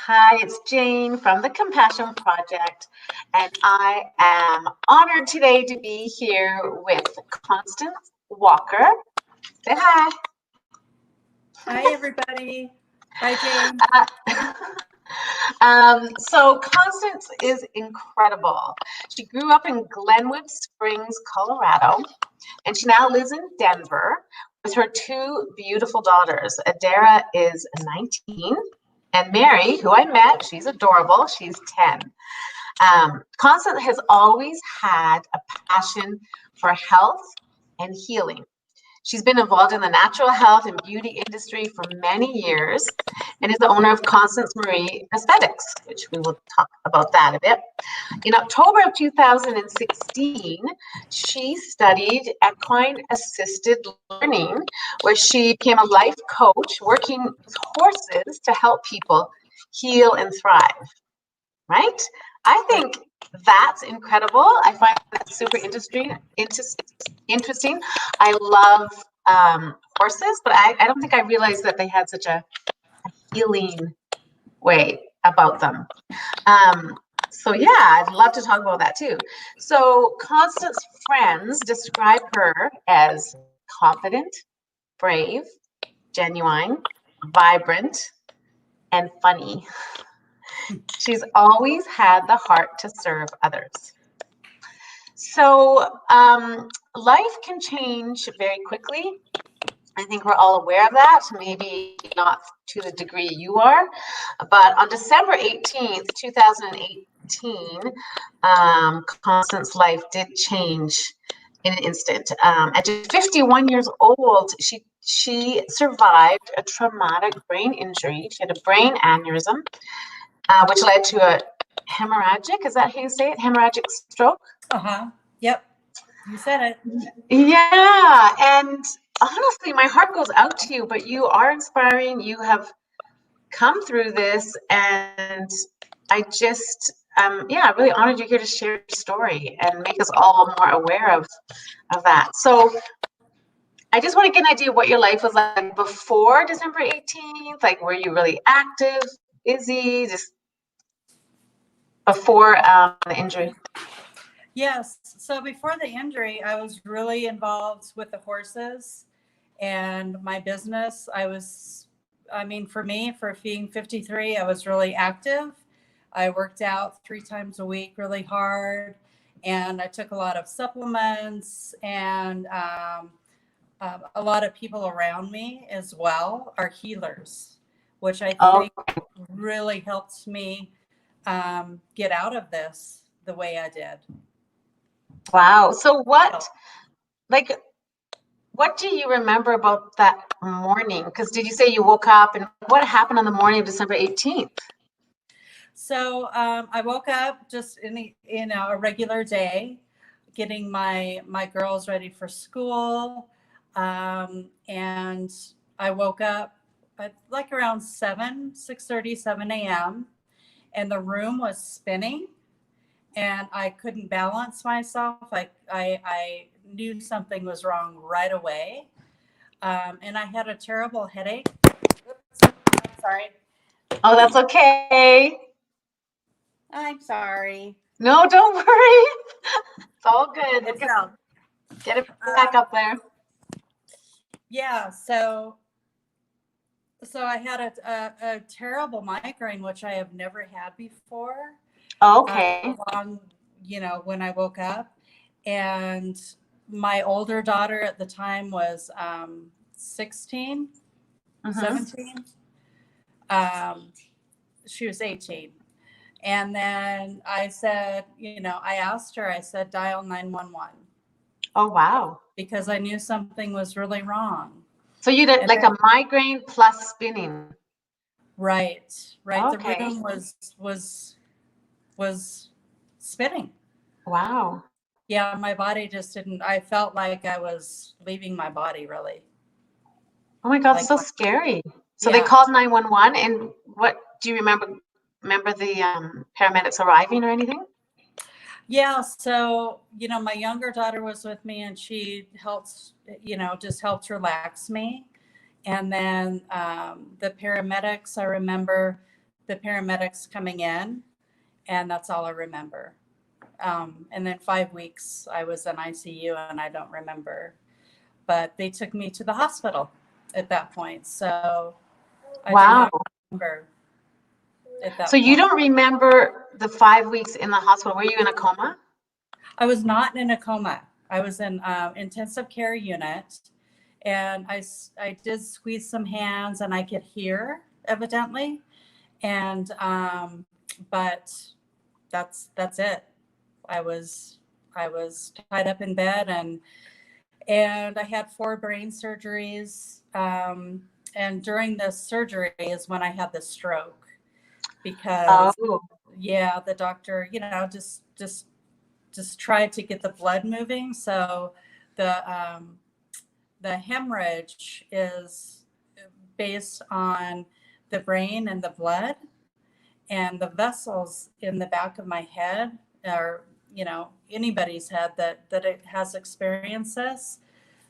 Hi, it's Jane from the Compassion Project, and I am honored today to be here with Constance Walker. Say hi. Hi, everybody. Bye, Jane. So Constance is incredible. She grew up in Glenwood Springs, Colorado, and she now lives in Denver with her two beautiful daughters. Adara is 19, and Mary, who I met, she's adorable, she's 10. Constance has always had a passion for health and healing. She's been involved in the natural health and beauty industry for many years and is the owner of Constance Marie Aesthetics, which we will talk about that a bit. In October of 2016, she studied equine assisted learning, where she became a life coach working with horses to help people heal and thrive, right? I think that's incredible. I find that super interesting. I love horses, but I don't think I realized that they had such a healing way about them. So yeah, I'd love to talk about that too. So Constance's friends describe her as confident, brave, genuine, vibrant, and funny. She's always had the heart to serve others. So life can change very quickly. I think we're all aware of that, maybe not to the degree you are. But on December 18th, 2018, Constance's life did change in an instant. At just 51 years old, she survived a traumatic brain injury. She had a brain aneurysm, which led to a hemorrhagic, is that how you say it? Hemorrhagic stroke? Yep. You said it. Yeah. And honestly, my heart goes out to you, but you are inspiring. You have come through this, and I just, yeah, really honored you here to share your story and make us all more aware of that. So I just want to get an idea of what your life was like before December 18th. Like, were you really active, busy, just before the injury? Yes. So before the injury, I was really involved with the horses and my business. For me, for being 53, I was really active. I worked out 3 times a week really hard, and I took a lot of supplements, and a lot of people around me as well are healers, which I think really helped me get out of this the way I did. Wow. So what do you remember about that morning? Because did you say you woke up, and what happened on the morning of December 18th? So I woke up just in a regular day, getting my girls ready for school, and I woke up at like around 6:30, 7 a.m. and the room was spinning, and I couldn't balance myself. I knew something was wrong right away, and I had a terrible headache. Oops, I'm sorry. Oh, that's okay. I'm sorry. No, don't worry. It's all good. It's Get it back up there. Yeah. So I had a terrible migraine, which I have never had before. Okay. When I woke up, and my older daughter at the time was 16, 17. She was 18. And then I said, I asked her, I said, dial 911. Oh, wow. Because I knew something was really wrong. So you did like a migraine plus spinning. Right. Okay. The room was spinning. Wow. Yeah, my body just didn't. I felt like I was leaving my body, really. Oh my God, so scary. So Yeah. they called 911, and what do you remember the paramedics arriving or anything? Yeah, so my younger daughter was with me, and she helped, just helped relax me. And then the paramedics, I remember the paramedics coming in, and that's all I remember. And then 5 weeks I was in ICU, and I don't remember. But they took me to the hospital at that point, so I do Wow. not remember at that So you point. don't remember the 5 weeks in the hospital? Were you in a coma? I was not in a coma. I was in intensive care unit, and I did squeeze some hands, and I could hear evidently, and but that's it. I was tied up in bed, and I had 4 brain surgeries. And during the surgery is when I had the stroke, because Oh, yeah, the doctor, just tried to get the blood moving. So the hemorrhage is based on the brain and the blood, and the vessels in the back of my head are, anybody's head that it has experienced this.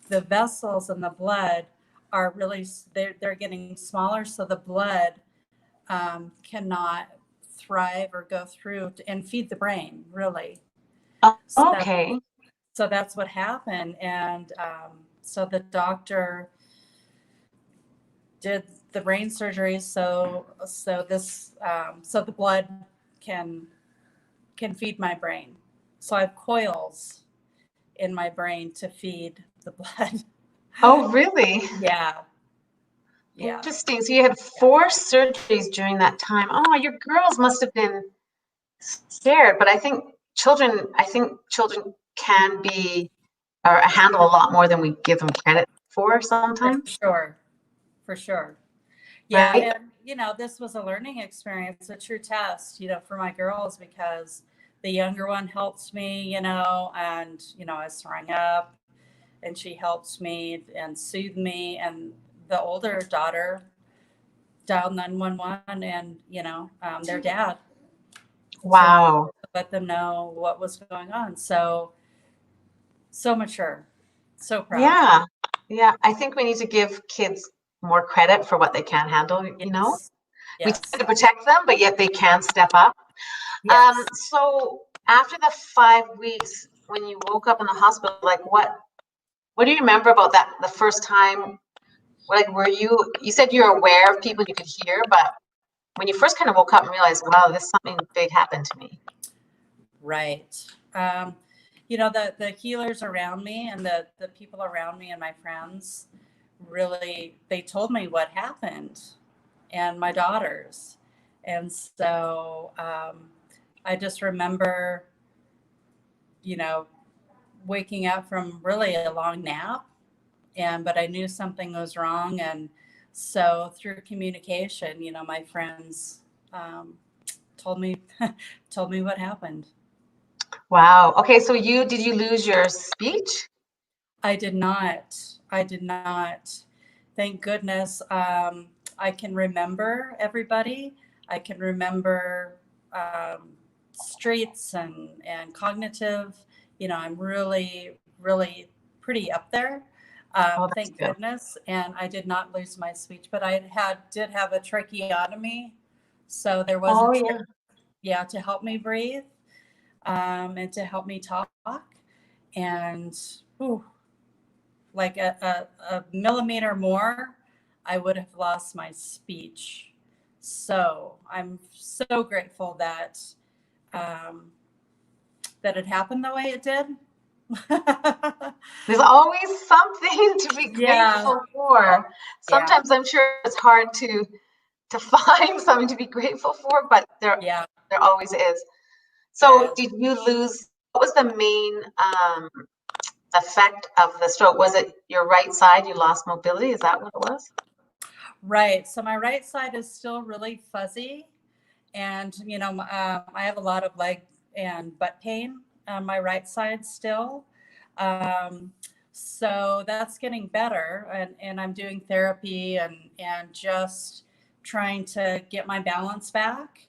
The vessels in the blood are really, they're getting smaller, so the blood cannot thrive or go through and feed the brain, really. So, okay. so that's what happened. And so the doctor did the brain surgery, so the blood can feed my brain. So I have coils in my brain to feed the blood. Oh, really? Yeah. Interesting. So you had 4 surgeries during that time. Oh, your girls must have been scared, but I think children can be or handle a lot more than we give them credit for For sometimes, sure. For sure. Yeah. right? And, this was a learning experience, a true test, for my girls, because the younger one helps me, and, I was throwing up, and she helps me and soothe me. And the older daughter dialed 911, and, their dad to Wow. let them know what was going on. So mature, so proud. Yeah. Yeah. I think we need to give kids more credit for what they can handle, Yes. We try Yes. to protect them, but yet they can step up. Yes. So after the 5 weeks, when you woke up in the hospital, like what do you remember about that the first time? Like, you said you're aware of people you could hear, but when you first kind of woke up and realized, wow, this something big happened to me. Right. The healers around me, and the people around me and my friends, really, they told me what happened, and my daughters. And so I just remember, waking up from really a long nap, but I knew something was wrong. And so through communication, my friends told me told me what happened. Wow. Okay, so did you lose your speech? I did not. I did not. Thank goodness. I can remember everybody. I can remember streets and cognitive. I'm really, really pretty up there. Oh, that's Thank good. goodness. And I did not lose my speech, but I did have a tracheotomy. So there was Oh, yeah. to help me breathe, and to help me talk. And whew, like a millimeter more, I would have lost my speech. So I'm so grateful that that it happened the way it did. There's always something to be Yeah, grateful for. yeah, Sometimes I'm sure it's hard to find something to be grateful for, but yeah, there always is. there So is. did you lose, what was the main effect of the stroke? Was it your right side? You lost mobility? Is that what it was? Right. So my right side is still really fuzzy, and I have a lot of leg and butt pain on my right side still. Um, so that's getting better, and I'm doing therapy, and just trying to get my balance back,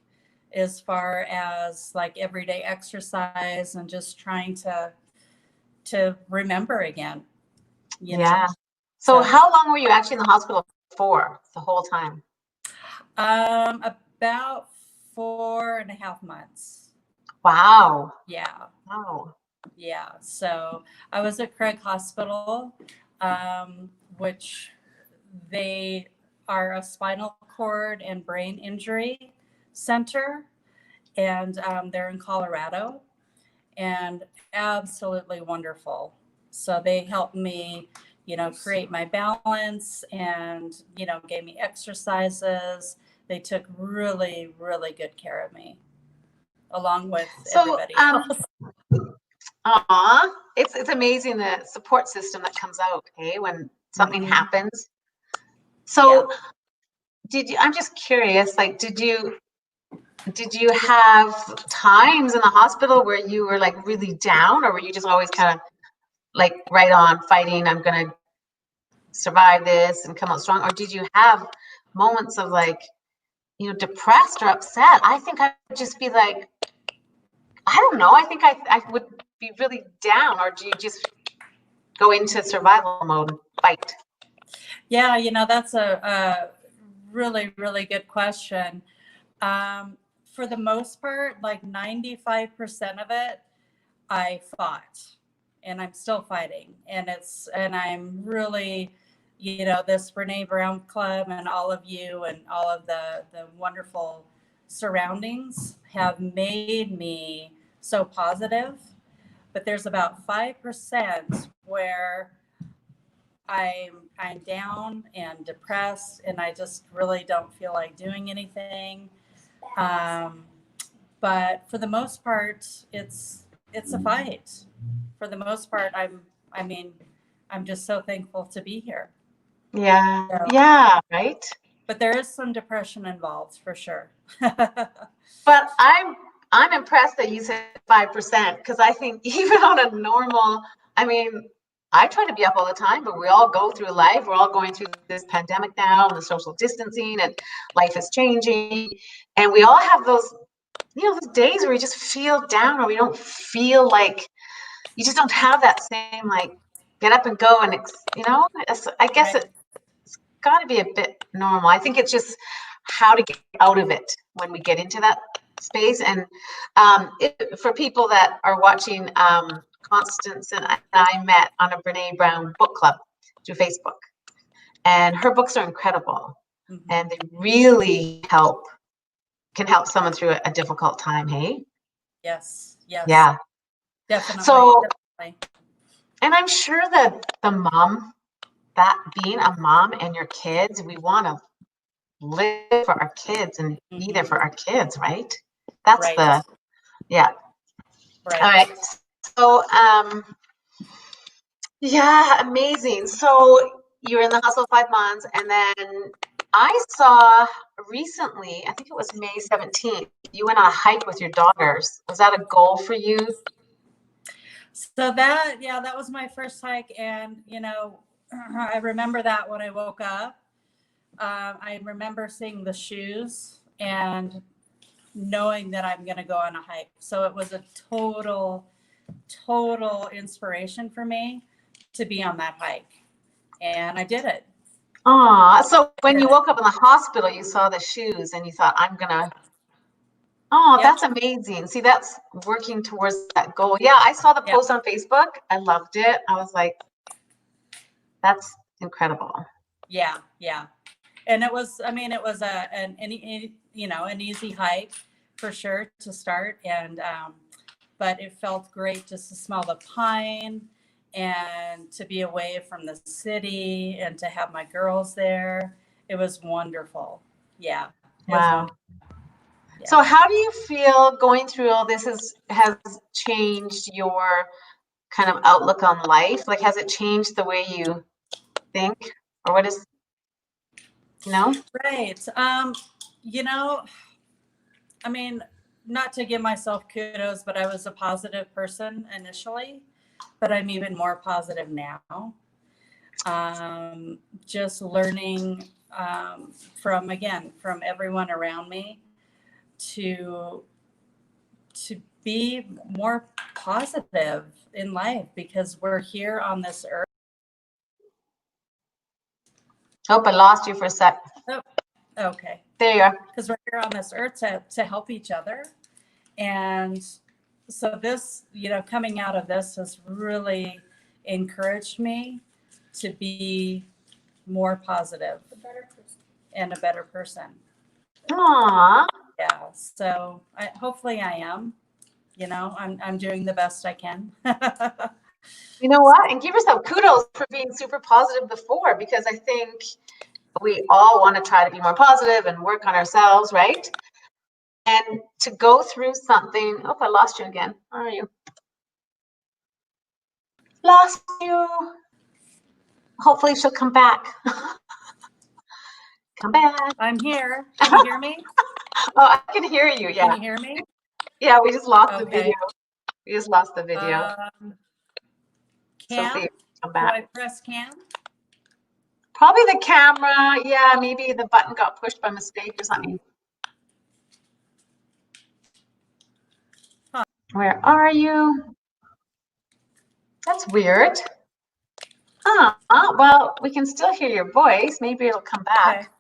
as far as like everyday exercise, and just trying to remember again. You know. Yeah. So So how long were you actually in the hospital for the whole time? about About 4.5 months. Wow. Yeah. Wow. Yeah. So I was at Craig Hospital, which they are a spinal cord and brain injury center, and they're in Colorado, and absolutely wonderful. So they helped me, create my balance, and, gave me exercises. They took really, really good care of me, along with So, everybody else. it's amazing the support system that comes out, hey, when something Mhm. happens. So, Yeah. I'm just curious, like, did you have times in the hospital where you were like really down, or were you just always kind of like right on fighting, I'm gonna survive this and come out strong? Or did you have moments of like, depressed or upset? I think I would just be like, I don't know. I think I would be really down. Or do you just go into survival mode and fight? Yeah, that's a really, really good question. For the most part, like 95% of it, I fought, and I'm still fighting. And I'm really, this Brene Brown Club and all of you and all of the wonderful surroundings have made me so positive. But there's about 5% where I'm down and depressed, and I just really don't feel like doing anything. Um, but for the most part, it's a fight. For the most part, I mean, I'm just so thankful to be here. Yeah, So, yeah, right. but there is some depression involved for sure. But I'm impressed that you said 5%, because I think even on a normal, I mean, I try to be up all the time, but we all go through life. We're all going through this pandemic now and the social distancing, and life is changing. And we all have those, those days where we just feel down, or we don't feel like, you just don't have that same like get up and go, and I guess Right. it's got to be a bit normal. I think it's just how to get out of it when we get into that space. And for people that are watching, Constance and I met on a Brene Brown book club through Facebook, and her books are incredible, Mm-hmm. and they really can help someone through a difficult time. Hey. Yes. Yes. Yeah. Definitely. So, Definitely. and I'm sure that that being a mom and your kids, we want to live for our kids and be there for our kids, right? That's Right. yeah. Right. All right. So, yeah, amazing. So you were in the hospital 5 months, and then I saw recently, I think it was May 17th, you went on a hike with your daughters. Was that a goal for you? So that was my first hike. And, I remember that when I woke up, I remember seeing the shoes and knowing that I'm going to go on a hike. So it was a total inspiration for me to be on that hike. And I did it. So when you woke up in the hospital, you saw the shoes and you thought, Yep. that's amazing. See, that's working towards that goal. Yeah, I saw the Yep. post on Facebook. I loved it. I was like, that's incredible. Yeah. Yeah. And it was an easy hike for sure to start. And, but it felt great just to smell the pine and to be away from the city and to have my girls there. It was wonderful. Yeah. It was Wow. wonderful. Yeah. So how do you feel going through all this has changed your kind of outlook on life? Like, has it changed the way you think, or what is, Right. I mean, not to give myself kudos, but I was a positive person initially, but I'm even more positive now. Just learning from everyone around me to be more positive in life, because we're here on this earth. Oh, I lost you for a sec. Oh, Okay. There you are. Because we're here on this earth to help each other. And so this, coming out of this has really encouraged me to be more positive and a better person. Aww. Yeah. So hopefully I am, I'm doing the best I can. You know what? And give yourself kudos for being super positive before, because I think we all want to try to be more positive and work on ourselves, right? And to go through something. Oh, I lost you again. Where are you? Lost you. Hopefully she'll come back. Come back. I'm here. Can you hear me? Oh, I can hear you. Yeah. Can you hear me? Yeah, we just lost the Okay. video. We just lost the video. Cam? So see, come Do back. I press cam? Probably the camera. Yeah, maybe the button got pushed by mistake or something. Huh. Where are you? That's weird. Well, we can still hear your voice. Maybe it'll come back.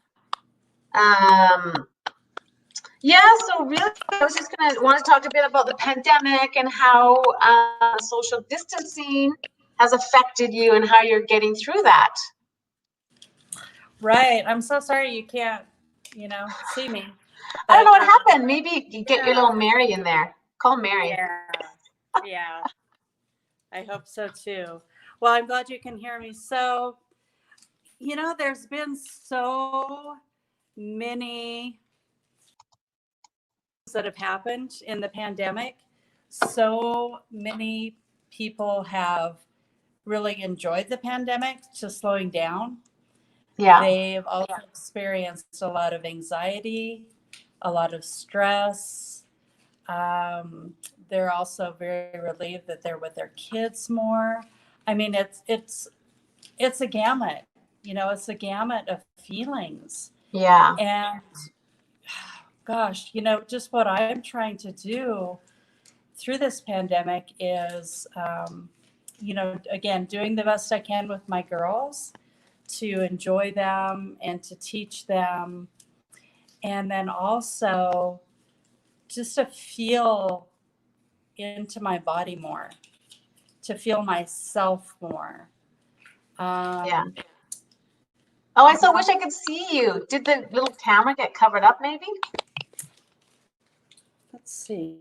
Okay. Yeah, so really, I was just going to want to talk a bit about the pandemic and how social distancing has affected you and how you're getting through that. Right. I'm so sorry you can't, see me. I don't know what But, happened. Maybe you get your little Mary in there. Call Mary. Yeah. I hope so too. Well, I'm glad you can hear me. So, there's been so many things that have happened in the pandemic. So many people have really enjoyed the pandemic, just slowing down. Yeah. They've also experienced a lot of anxiety, a lot of stress. They're also very relieved that they're with their kids more. I mean, it's a gamut, it's a gamut of feelings. Yeah. And gosh, just what I'm trying to do through this pandemic is, again, doing the best I can with my girls to enjoy them and to teach them. And then also just to feel into my body more, to feel myself more. Yeah. Oh, I so wish I could see you. Did the little camera get covered up maybe? Let's see.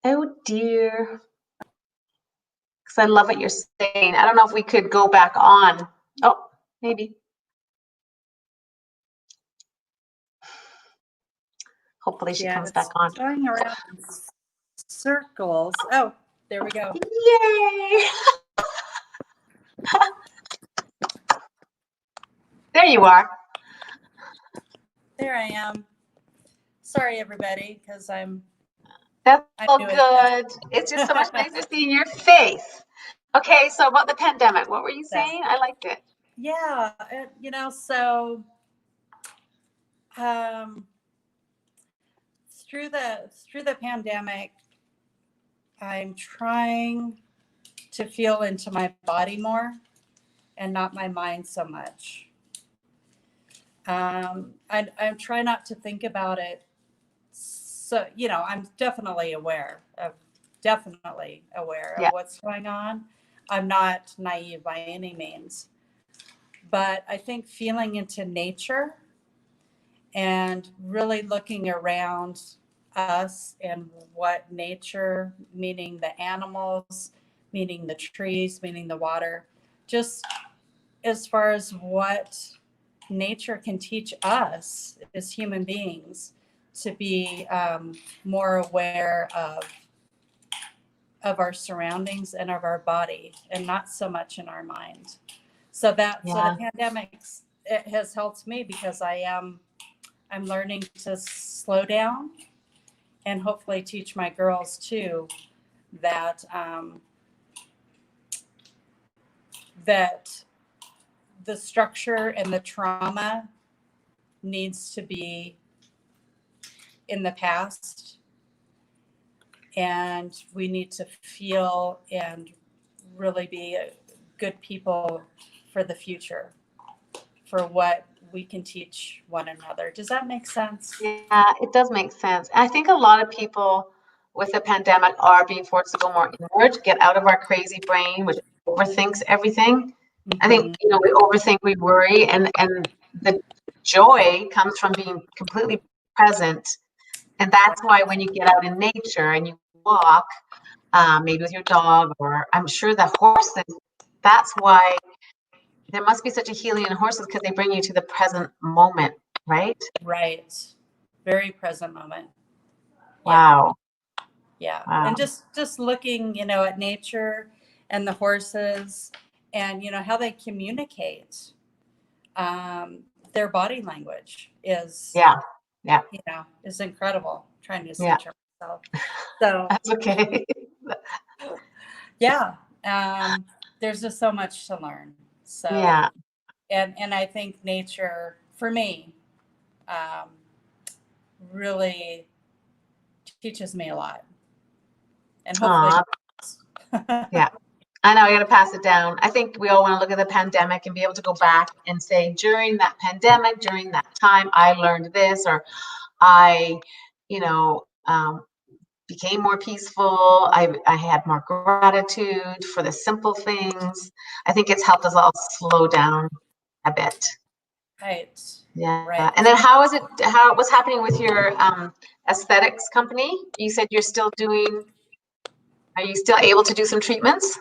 Oh dear. Because I love what you're saying. I don't know if we could go back on. Oh, maybe. Hopefully she comes back on. Going around in circles. Oh, there we go. Yay! There you are. There I am. Sorry, everybody, because That's all good. It's just so much nicer seeing your face. Okay, so about the pandemic, what were you saying? I liked it. Yeah, so through the pandemic, I'm trying to feel into my body more and not my mind so much. I'm trying not to think about it. So, I'm definitely aware of what's going on. I'm not naive by any means, but I think feeling into nature and really looking around us and what nature, meaning the animals, meaning the trees, meaning the water, just as far as what nature can teach us as human beings to be more aware of our surroundings and of our body, and not so much in our mind. So the pandemic, it has helped me because I'm learning to slow down and hopefully teach my girls too that that the structure and the trauma needs to be in the past, and we need to feel and really be good people for the future, for what we can teach one another. Does that make sense? Yeah, it does make sense. I think a lot of people with the pandemic are being forced to go more inward, get out of our crazy brain, which overthinks everything. I think, you know, we overthink, we worry, and the joy comes from being completely present. And that's why when you get out in nature and you walk, maybe with your dog, or I'm sure the horses, that's why there must be such a healing in horses, because they bring you to the present moment, right? Right. Very present moment. Wow. Yeah. Wow. And just looking, you know, at nature and the horses and, you know, how they communicate. Their body language is, Yeah. Yeah. you know, is incredible. I'm trying to Yeah. center myself. So That's okay. yeah, there's just so much to learn. So Yeah. and I think nature for me um, really teaches me a lot, and hopefully, Aw. Yeah. I know, I got to pass it down. I think we all want to look at the pandemic and be able to go back and say, during that pandemic, during that time, I learned this, or I, you know, became more peaceful. I had more gratitude for the simple things. I think it's helped us all slow down a bit. right, Yeah. right. And then how it was happening with your aesthetics company? You said you're still doing, are you still able to do some treatments?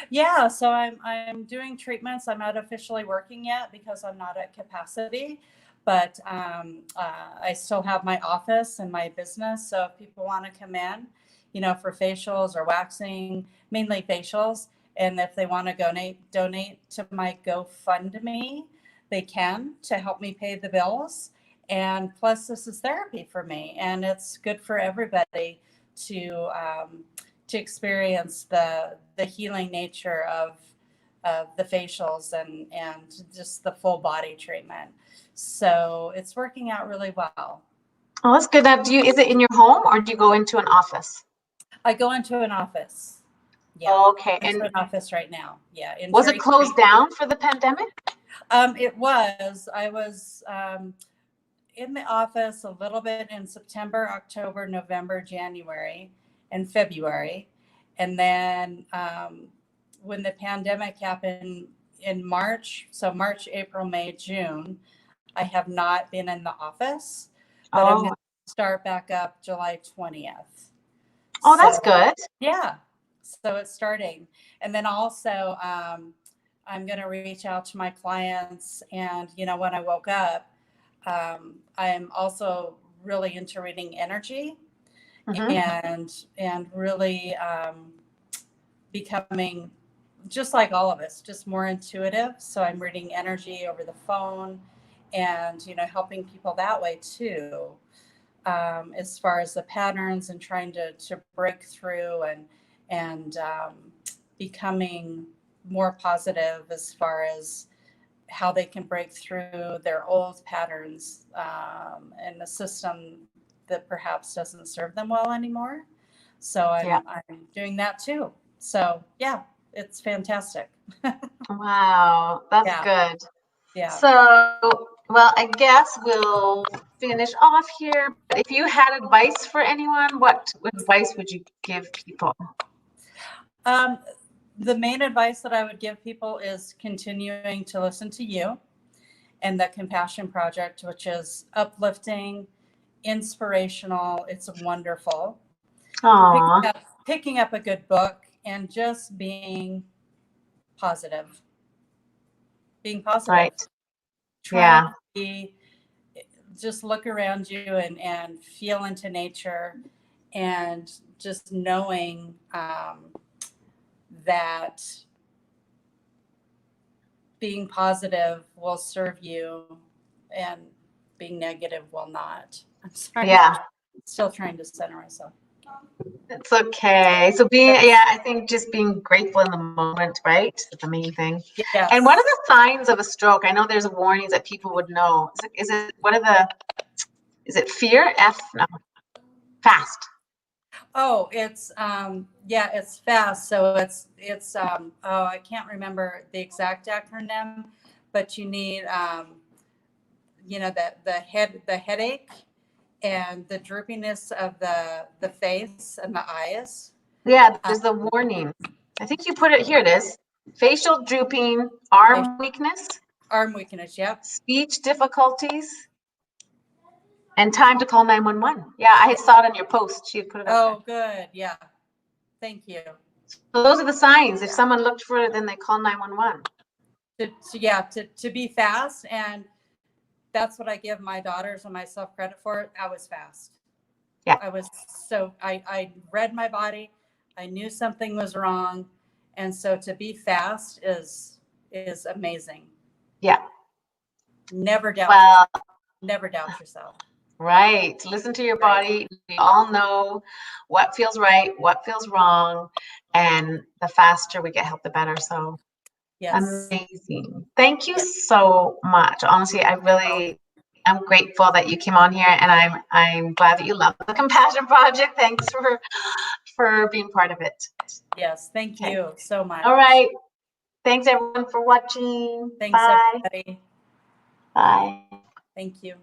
Yeah, so I'm doing treatments. I'm not officially working yet because I'm not at capacity, but I still have my office and my business. So if people want to come in, you know, for facials or waxing, mainly facials, and if they want to donate to my GoFundMe, they can, to help me pay the bills. And plus, this is therapy for me, and it's good for everybody to experience the healing nature of the facials and just the full body treatment. So it's working out really well. Oh, that's good. Now, is it in your home, or do you go into an office? I go into an office. Yeah. Oh, okay. Into And an office right now. Yeah. In was it Cherry closed Creek. down for the pandemic? It was. I was in the office a little bit in September, October, November, January, and February. And then when the pandemic happened in March, so March, April, May, June, I have not been in the office, but I'm going Oh, to start back up July 20th. oh, that's So, good. yeah. So it's starting. And then also, I'm going to reach out to my clients. And, you know, when I woke up, I'm also really into reading energy Hmm. and really becoming, just like all of us, just more intuitive. So I'm reading energy over the phone and, you know, helping people that way too, as far as the patterns and trying to break through and becoming more positive as far as how they can break through their old patterns in a system that perhaps doesn't serve them well anymore. So Yeah. I'm doing that too. So yeah, it's fantastic. Wow, that's Yeah, good. yeah. So, well, I guess we'll finish off here. But if you had advice for anyone, what advice would you give people? Um, the main advice that I would give people is continuing to listen to you and the Compassion Project, which is uplifting, inspirational. It's wonderful. Aw, Picking up a good book and just positive, being positive, right. trying Yeah. to be, just look around you and feel into nature and just knowing that being positive will serve you and being negative will not. I'm sorry. Yeah. Still trying to center myself. It's okay. So yeah, I think just being grateful in the moment, right? Is the main thing. Yes. And what are the signs of a stroke? I know there's warnings that people would know. What are the, is it fear? No, fast. Oh, it's yeah, it's fast. So it's oh, I can't remember the exact acronym, but you need you know, the headache and the droopiness of the face and the eyes. Yeah, there's the warning. I think you put it here. It is facial drooping, arm weakness, Arm weakness. Yep. speech difficulties, and time to call 911. Yeah, I had saw it on your post. She had put it up Oh, good. Yeah. Thank you. there. So those are the signs. If someone looked for it, then they call 911. Yeah, to be fast, and that's what I give my daughters and myself credit for. I was fast. Yeah. I was so I read my body. I knew something was wrong, and so to be fast is amazing. Yeah. Never doubt Well, yourself. Never doubt yourself. right. Listen to your body. We all know what feels right, what feels wrong, and the faster we get help, the better. So Yes. amazing. Thank you so much. Honestly, I'm grateful that you came on here, and I'm glad that you love the Compassion Project. Thanks for being part of it. Yes. Thank you so much. All right. Thanks everyone for watching. Thanks, Bye. everybody. Bye. Thank you.